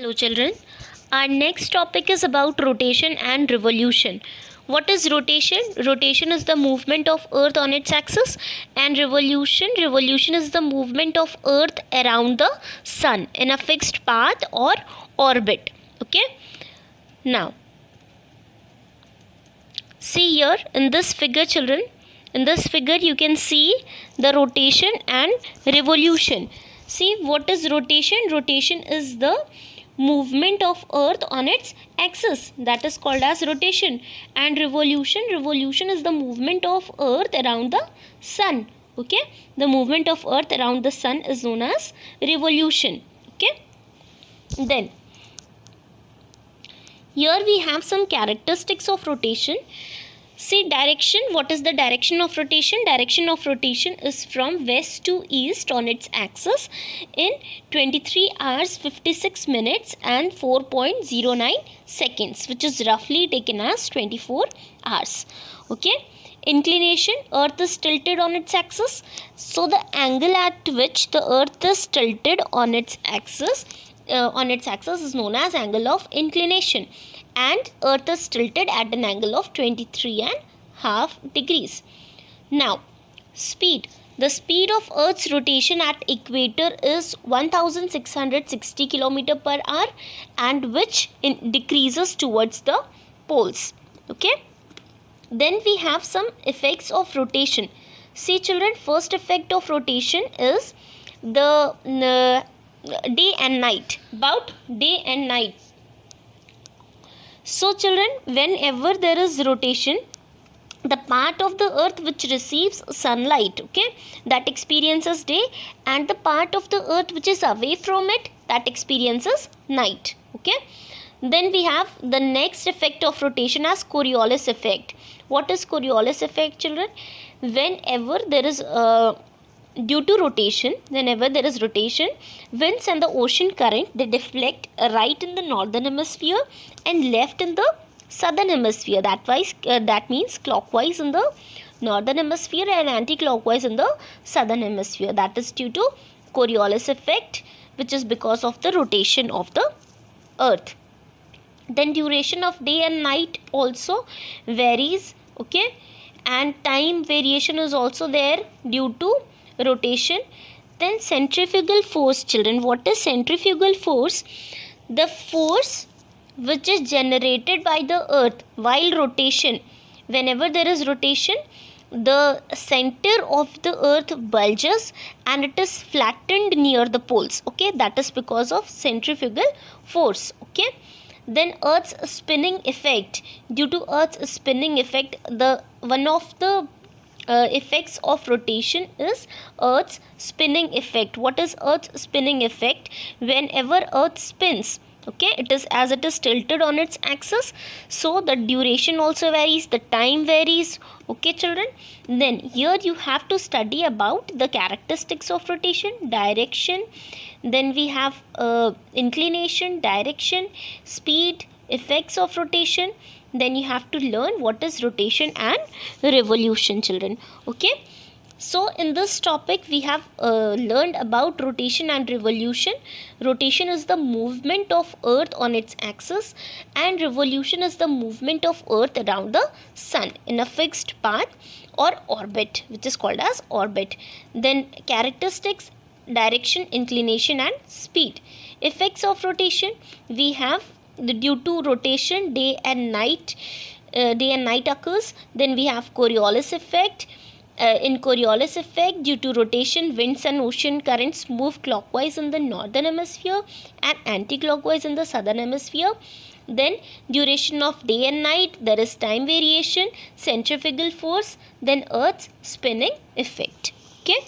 Hello children, our next topic is about rotation and revolution. What is rotation? Rotation is the movement of earth on its axis, and revolution is the movement of earth around the sun in a fixed path or orbit. Okay, now see here in this figure children, in this figure you can see the rotation and revolution. See what is rotation? Rotation is the movement of earth on its axis, that is called as rotation. And revolution is the movement of earth around the sun. Okay, the movement of earth around the sun is known as revolution. Okay, then here we have some characteristics of rotation. See direction. What is the direction of rotation? Direction of rotation is from west to east on its axis in 23 hours 56 minutes and 4.09 seconds, which is roughly taken as 24 hours. Okay. Inclination. Earth is tilted on its axis. So the angle at which the earth is tilted on its axis is known as angle of inclination, and earth is tilted at an angle of 23.5 degrees. Now speed. The speed of earth's rotation at equator is 1660 km per hour, and which decreases towards the poles. Okay, then we have some effects of rotation. See children, first effect of rotation is the day and night. About day and night. So children, whenever there is rotation, the part of the earth which receives sunlight, okay, that experiences day, and the part of the earth which is away from it, that experiences night. Okay, then we have the next effect of rotation as Coriolis effect. What is Coriolis effect children? Whenever there is due to rotation, whenever there is rotation, winds and the ocean current, they deflect right in the northern hemisphere and left in the southern hemisphere. That means clockwise in the northern hemisphere and anti-clockwise in the southern hemisphere. That is due to Coriolis effect, which is because of the rotation of the earth. Then duration of day and night also varies. Okay, and time variation is also there due to rotation. Then centrifugal force children. What is centrifugal force? The force which is generated by the earth while rotation. Whenever there is rotation, the center of the earth bulges and it is flattened near the poles. Okay, that is because of centrifugal force. Okay, then earth's spinning effect. Due to earth's spinning effect, the one of the effects of rotation is earth's spinning effect. What is earth's spinning effect? Whenever earth spins, okay, it is tilted on its axis, so the duration also varies, the time varies. Okay children, then here you have to study about the characteristics of rotation, direction, then we have inclination, direction, speed, effects of rotation. Then you have to learn what is rotation and revolution children. Okay, so in this topic we have learned about rotation and revolution. Rotation is the movement of earth on its axis, and revolution is the movement of earth around the sun in a fixed path or orbit, which is called as orbit. Then characteristics, direction, inclination and speed. Effects of rotation, we have due to rotation day and night occurs. Then we have Coriolis effect. In Coriolis effect, due to rotation, winds and ocean currents move clockwise in the northern hemisphere and anti-clockwise in the southern hemisphere. Then duration of day and night, there is time variation, centrifugal force, then earth's spinning effect. Okay.